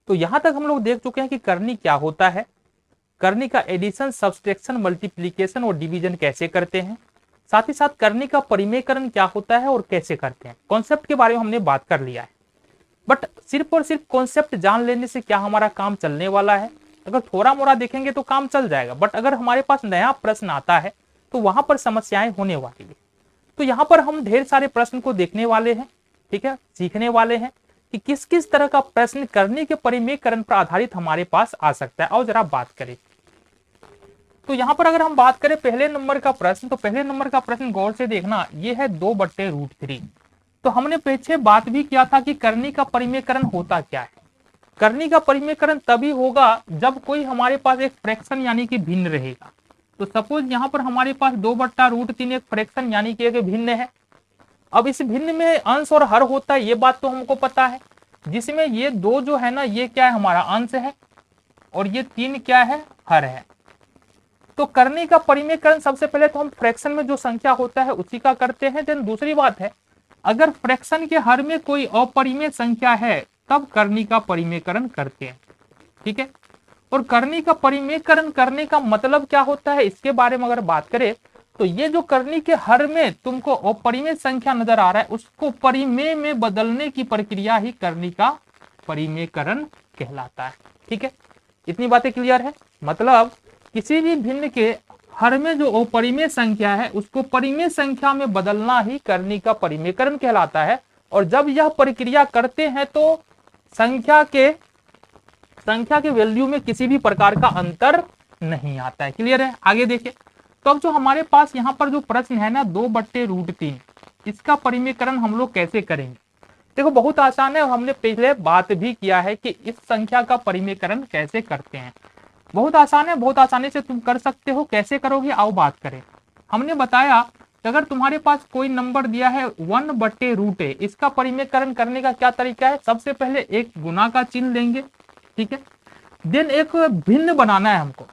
तो यहां तक हम लोग देख चुके हैं कि करनी क्या होता है, करनी का एडिशन, सब्सट्रैक्शन, मल्टीप्लीकेशन और डिवीजन कैसे करते हैं, साथ ही साथ करनी का परिमेयकरण क्या होता है और कैसे करते हैं। कॉन्सेप्ट के बारे में हमने बात कर लिया है, बट सिर्फ और सिर्फ कॉन्सेप्ट जान लेने से क्या हमारा काम चलने वाला है? अगर थोड़ा मोड़ा देखेंगे तो काम चल जाएगा, बट अगर हमारे पास नया प्रश्न आता है तो वहां पर समस्याएं होने वाली है। तो यहाँ पर हम ढेर सारे प्रश्न को देखने वाले हैं, ठीक है, सीखने वाले हैं कि किस किस तरह का प्रश्न करनी के परिमेयकरण पर आधारित हमारे पास आ सकता है। और जरा बात करें तो यहाँ पर अगर हम बात करें पहले नंबर का प्रश्न, तो पहले नंबर का प्रश्न गौर से देखना, ये है 2/√3। तो हमने पीछे बात भी किया था कि करनी का परिमेयकरण होता क्या है। करनी का परिमेयकरण तभी होगा जब कोई हमारे पास एक फ्रैक्शन यानी कि भिन्न रहेगा। तो सपोज यहाँ पर हमारे पास 2/√3 एक फ्रैक्शन यानी कि एक भिन्न है। अब इस भिन्न में अंश और हर होता है, ये बात तो हमको पता है, जिसमें ये 2 जो है ना, ये क्या है, हमारा अंश है, और ये 3 क्या है, हर है। तो करनी का परिमेयकरण सबसे पहले तो हम फ्रैक्शन में जो संख्या होता है उसी का करते हैं। देन दूसरी बात है, अगर फ्रैक्शन के हर में कोई अपरिमेय संख्या है तब करनी का परिमेयकरण करते हैं, ठीक है। और करनी का परिमेयकरण करने का मतलब क्या होता है, इसके बारे में अगर बात करें तो ये जो करनी के हर में तुमको अपरिमेय संख्या नजर आ रहा है, उसको परिमेय में बदलने की प्रक्रिया ही करनी का परिमेयकरण कहलाता है, ठीक है। इतनी बातें क्लियर है। मतलब किसी भी भिन्न के हर में जो अपरिमेय संख्या है उसको परिमेय संख्या में बदलना ही करनी का परिमेयकरण कहलाता है। और जब यह प्रक्रिया करते हैं तो संख्या के वैल्यू में किसी भी प्रकार का अंतर नहीं आता है। क्लियर है। आगे देखिए, तो अब जो हमारे पास यहाँ पर जो प्रश्न है ना 2/√3, इसका परिमेयकरण हम लोग कैसे करेंगे? देखो बहुत आसान है, हमने पहले बात भी किया है कि इस संख्या का परिमेयकरण कैसे करते हैं। बहुत आसान है, बहुत आसानी से तुम कर सकते हो। कैसे करोगे, आओ बात करें। हमने बताया कि अगर तुम्हारे पास कोई नंबर दिया है 1/√a, इसका परिमेयकरण करने का क्या तरीका है? सबसे पहले एक गुना का चिन्ह लेंगे, ठीक है। देन एक भिन्न बनाना है हमको।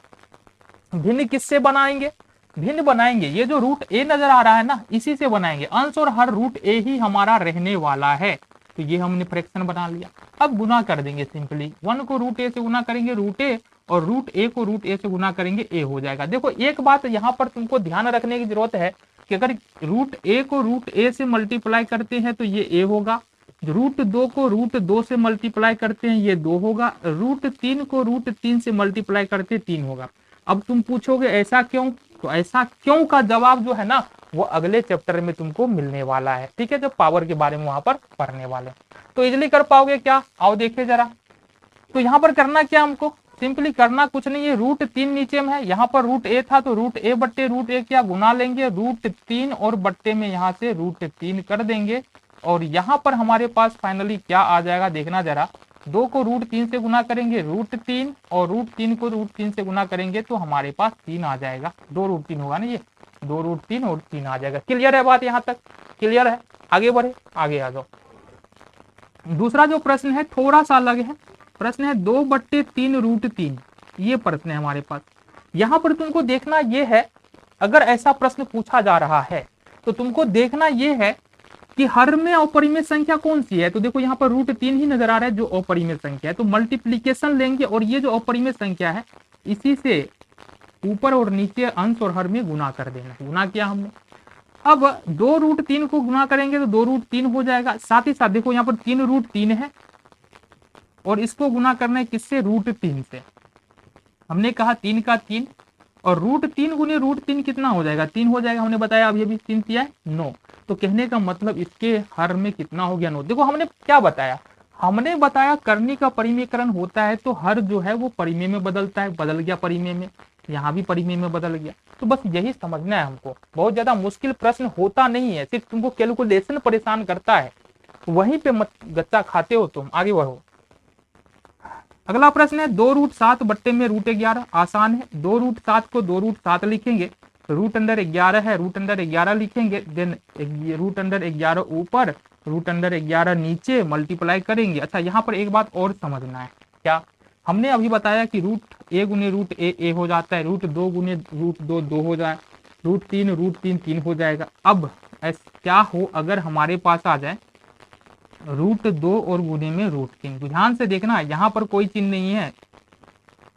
भिन्न किससे बनाएंगे? भिन्न बनाएंगे ये जो √a नजर आ रहा है ना, इसी से बनाएंगे। अंश और हर √a ही हमारा रहने वाला है, तो ये हमने फ्रैक्शन बना लिया। अब गुना कर देंगे सिंपली, 1 को √a से गुना करेंगे √a, और √a को √a से गुना करेंगे a हो जाएगा। देखो एक बात यहाँ पर तुमको ध्यान रखने की जरूरत है कि अगर √a को √a से मल्टीप्लाई करते हैं तो ये a होगा, √2 को √2 से मल्टीप्लाई करते हैं ये 2 होगा, √3 को √3 से मल्टीप्लाई करते 3 होगा। अब तुम पूछोगे ऐसा क्यों? तो ऐसा क्यों का जवाब जो है ना वो अगले चैप्टर में तुमको मिलने वाला है, ठीक है, जब पावर के बारे में वहां पर पढ़ने वाले। तो इजिली कर पाओगे क्या? आओ देखिए जरा। तो यहाँ पर करना क्या हमको? सिंपली करना कुछ नहीं है, √3 नीचे में है, यहाँ पर √a था तो √a/√a क्या गुना लेंगे, √3 और बट्टे में यहाँ से √3 कर देंगे। और यहाँ पर हमारे पास फाइनली क्या आ जाएगा देखना जरा, 2 को √3 से गुना करेंगे √3, और √3 को √3 से गुना करेंगे तो हमारे पास 3 आ जाएगा। 2√3 होगा ना, ये 2√3 और 3 आ जाएगा। क्लियर है बात? यहाँ तक क्लियर है। आगे बढ़े, आगे आ जाओ। दूसरा जो प्रश्न है थोड़ा सा अलग है। प्रश्न है 2/3√3, ये प्रश्न है हमारे पास। यहाँ पर तुमको देखना ये है, अगर ऐसा प्रश्न पूछा जा रहा है तो तुमको देखना ये है कि हर में अपरिमेय संख्या कौन सी है। तो देखो यहाँ पर √3 ही नजर आ रहा है जो अपरिमेय संख्या है, तो मल्टीप्लीकेशन लेंगे और ये जो अपरिमेय संख्या है इसी से ऊपर और नीचे अंश और हर में गुना कर देना। गुना किया हमने। अब 2√3 को गुना करेंगे तो 2√3 हो जाएगा। साथ ही साथ देखो यहाँ पर 3√3 है और इसको गुना करना है किससे? √3 से। हमने कहा 3 का 3, और √3 गुने √3 कितना हो जाएगा? 3 हो जाएगा। हमने बताया अब ये भी 3 किया है 9। तो कहने का मतलब इसके हर में कितना हो गया? 9। देखो हमने क्या बताया, हमने बताया करनी का परिमेयकरण होता है तो हर जो है वो परिमेय में बदलता है। बदल गया परिमेय में, यहाँ भी परिमेय में बदल गया। तो बस यही समझना है हमको। बहुत ज्यादा मुश्किल प्रश्न होता नहीं है, सिर्फ तुमको कैलकुलेशन परेशान करता है, वहीं पे मत गच्चा खाते हो तुम। आगे बढ़ो। अगला प्रश्न है 2√7 बट्टे में √11। आसान है, 2√7 को 2√7 लिखेंगे, √11 है, √11 लिखेंगे, देन √11 ऊपर, √11 नीचे, मल्टीप्लाई करेंगे। अच्छा यहाँ पर एक बात और समझना है, क्या हमने अभी बताया कि √a गुने √a हो जाता है, √2 गुने √2 2 हो जाए, √3 3 हो जाएगा। अब क्या हो अगर हमारे पास आ जाए √2 और गुने में √3। तो ध्यान से देखना, यहाँ पर कोई चिन्ह नहीं है।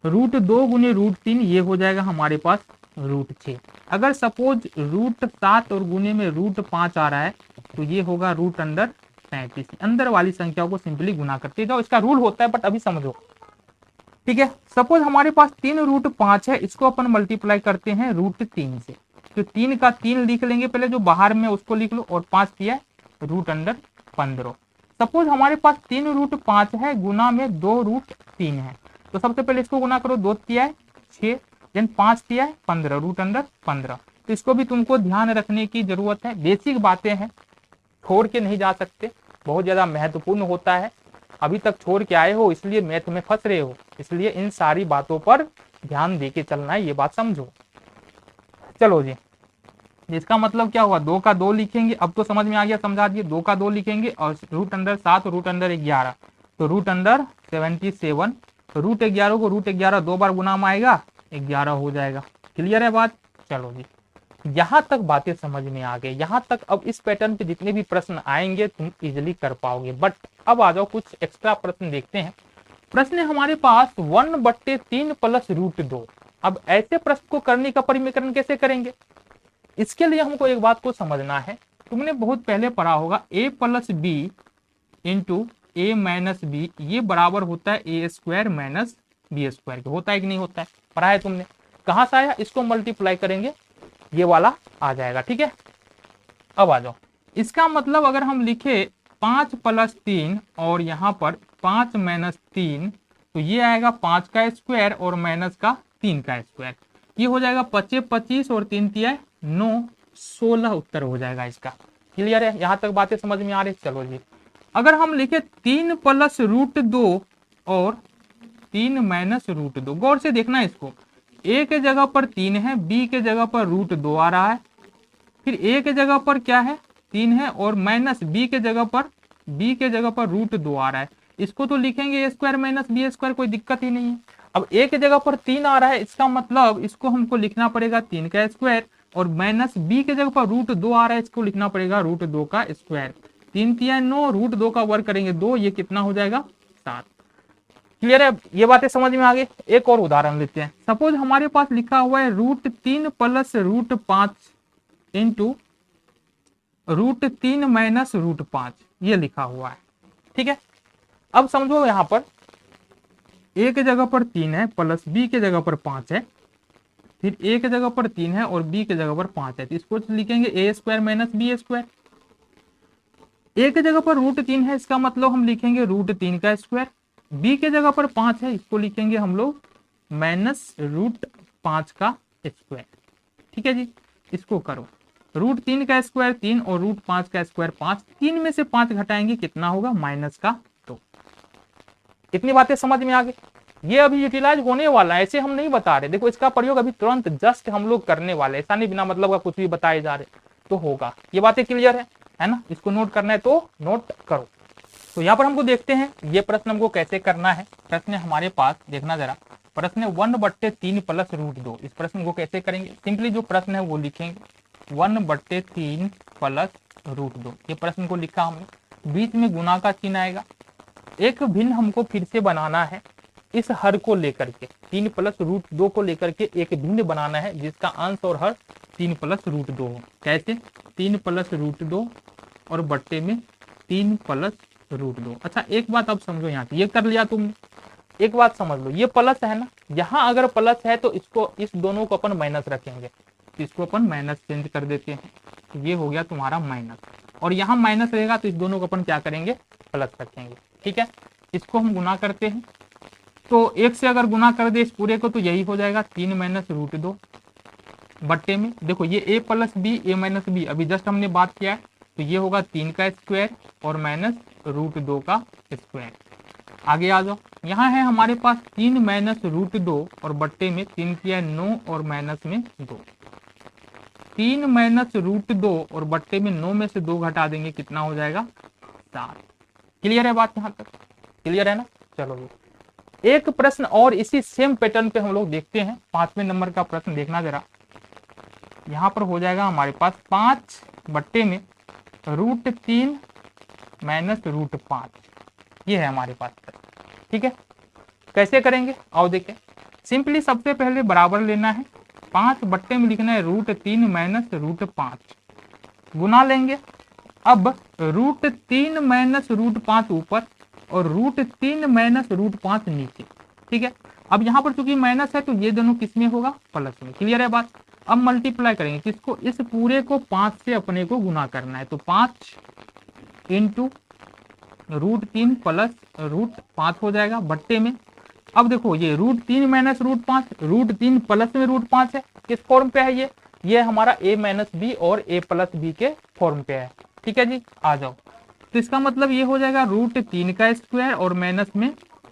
√2 गुने √3 ये हो जाएगा हमारे पास √6। अगर सपोज √7 और गुने में √5 आ रहा है तो ये होगा √37। अंदर वाली संख्याओं को सिंपली गुना करते जाओ, इसका रूल होता है, बट अभी समझो। ठीक है, सपोज हमारे पास 3√5 है, इसको अपन मल्टीप्लाई करते हैं √3 से। तो 3 का 3 लिख लेंगे पहले, जो बाहर में उसको लिख लो, और 5 किया √15। सपोज हमारे पास 3√5 है, गुना में 2√3 है, तो सबसे पहले इसको गुना करो, 2 किया है 6, देन 5 किया है 15, √15। तो इसको भी तुमको ध्यान रखने की जरूरत है, बेसिक बातें हैं, छोड़ के नहीं जा सकते, बहुत ज्यादा महत्वपूर्ण होता है। अभी तक छोड़ के आए हो इसलिए मैथ में फंस रहे हो, इसलिए इन सारी बातों पर ध्यान देके चलना है, ये बात समझो। चलो जी, इसका मतलब क्या हुआ, 2 का 2 लिखेंगे, अब तो समझ में आ गया, समझा दिए। 2 का 2 लिखेंगे और √7 √11, तो √77। √11 को √11 2 बार गुना में आएगा, 11 हो जाएगा। क्लियर है बात? चलो जी, यहां तक बातें समझ में आ गई। यहां तक अब इस पैटर्न पे जितने भी प्रश्न आएंगे तुम इजिली कर पाओगे। बट अब आ जाओ, कुछ एक्स्ट्रा प्रश्न देखते हैं। प्रश्न है हमारे पास 1/3 + √2। अब ऐसे प्रश्न को करने का परिमेयकरण कैसे करेंगे, इसके लिए हमको एक बात को समझना है। तुमने बहुत पहले पढ़ा होगा a + b × a - b, ये बराबर होता है a² - b²। होता है कि नहीं होता है, पढ़ा है तुमने। कहां से आया, इसको मल्टीप्लाई करेंगे, ये वाला आ जाएगा। ठीक है, अब आ जाओ, इसका मतलब अगर हम लिखे 5 + 3 और यहाँ पर 5 - 3, तो ये आएगा 5 का स्क्वायर और माइनस का 3 का स्क्वायर। ये हो जाएगा 25 25 और 3 तिया 9, 16 उत्तर हो जाएगा इसका। क्लियर है, यहां तक बातें समझ में आ रही। चलो जी, अगर हम लिखे 3 + √2 और 3 - √2, गौर से देखना इसको, ए के जगह पर 3 है, बी के जगह पर √2 आ रहा है, फिर ए के जगह पर क्या है 3 है, और माइनस बी के जगह पर √2 आ रहा है। इसको तो लिखेंगे a² - b², कोई दिक्कत ही नहीं है। अब ए के जगह पर 3 आ रहा है, इसका मतलब इसको हमको लिखना पड़ेगा 3 का स्क्वायर, और माइनस बी के जगह पर √2 आ रहा है, इसको लिखना पड़ेगा √2 का स्क्वायर। 3 तिया 9, √2 का वर्ग करेंगे 2, ये कितना हो जाएगा 7। क्लियर है, ये बातें समझ में आ गई। एक और उदाहरण लेते हैं। सपोज हमारे पास लिखा हुआ है √3 + √5 × √3 - √5, ये लिखा हुआ है। ठीक है, अब समझो यहां पर ए के जगह पर 3 है, प्लस बी के जगह पर 5 है, फिर ए के जगह पर 3 है और बी के जगह पर 5 है, तो इसको लिखेंगे a² - b²। ए के जगह पर √3 है, इसका मतलब हम लिखेंगे √3 का स्क्वायर। बी के जगह पर 5 है, इसको लिखेंगे हम लोग -√5 का स्क्वायर। ठीक है जी, इसको करो, √3 का स्क्वायर 3 और √5 का स्क्वायर 5, 3 में से 5 घटाएंगे कितना होगा -2। इतनी बातें समझ में आ गई। ये अभी यूटिलाइज होने वाला है, ऐसे हम नहीं बता रहे। देखो, इसका प्रयोग अभी तुरंत जस्ट हम लोग करने वाले, ऐसा नहीं बिना मतलब का कुछ भी बताए जा रहे तो होगा। ये बातें क्लियर है ना? इसको नोट करना है तो नोट करो। तो यहाँ पर हमको देखते हैं ये प्रश्न हमको कैसे करना है। प्रश्न हमारे पास देखना जरा, प्रश्न 1/3 + √2। इस प्रश्न को कैसे करेंगे, सिंपली जो प्रश्न है वो लिखेंगे 1/3 + √2। ये प्रश्न को लिखा हमने, बीच में गुना का चिन्ह आएगा। एक भिन्न हमको फिर से बनाना है, इस हर को लेकर के 3 + √2 को लेकर के एक भिन्न बनाना है जिसका अंश और हर 3 + √2 हो। कैसे, 3 + √2 और बट्टे में 3 + √2। अच्छा, एक बात अब समझो, यहाँ ये कर लिया तुमने, एक बात समझ लो, ये प्लस है ना, यहाँ अगर प्लस है तो इसको, इस दोनों को अपन माइनस रखेंगे, तो इसको अपन माइनस चेंज कर देते हैं, तो ये हो गया तुम्हारा माइनस, और यहाँ माइनस रहेगा तो इस दोनों को अपन क्या करेंगे, प्लस रखेंगे। ठीक है, इसको हम गुना करते हैं, तो 1 से अगर गुना कर दे इस पूरे को तो यही हो जाएगा 3 - √2 बट्टे में, देखो ये a + b a - b, अभी जस्ट हमने बात किया है, तो ये होगा 3 का स्क्वायर और -√2 का स्क्वायर। आगे आ जाओ, यहाँ है हमारे पास 3 - √2 और बट्टे में 3 किया 9 और माइनस में 2। 3 - √2 और बट्टे में 9 में से 2 घटा देंगे, कितना हो जाएगा 7। क्लियर है बात, यहाँ तक क्लियर है ना? चलो, एक प्रश्न और इसी सेम पैटर्न पे हम लोग देखते हैं। 5वें नंबर का प्रश्न देखना जरा, यहाँ पर हो जाएगा हमारे पास 5 बट्टे में √3 -√5, ये है हमारे पास। ठीक है, कैसे करेंगे आओ देखें। सिंपली सबसे पहले बराबर लेना है, 5 बट्टे में लिखना है √3 - √5, गुना लेंगे। अब √3 - √5 ऊपर और √3 - √5 नीचे। ठीक है, अब यहाँ पर चूंकि माइनस है तो ये दोनों किस में होगा, प्लस में। क्लियर है बात। अब मल्टीप्लाई करेंगे किसको, इस पूरे को 5 से अपने को गुना करना है, तो 5 × √3 प्लस √5 हो जाएगा बट्टे में। अब देखो ये √3 - √5, √3 प्लस में √5 है, किस फॉर्म पे है ये हमारा a - b और a + b के फॉर्म पे है। ठीक है जी, आ जाओ। तो इसका मतलब ये हो जाएगा √3 का स्क्वायर और माइनस में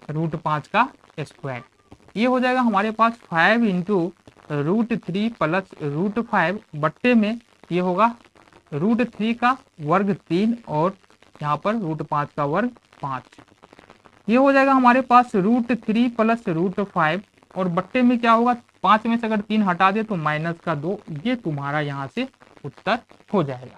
√5 का स्क्वायर। ये हो जाएगा हमारे पास 5 × √3 प्लस √5 बट्टे में ये होगा √3 का वर्ग 3 और यहाँ पर √5 का वर्ग 5। ये हो जाएगा हमारे पास √3 प्लस √5 और बट्टे में क्या होगा, 5 में से अगर 3 हटा दे तो -2। ये तुम्हारा यहाँ से उत्तर हो जाएगा।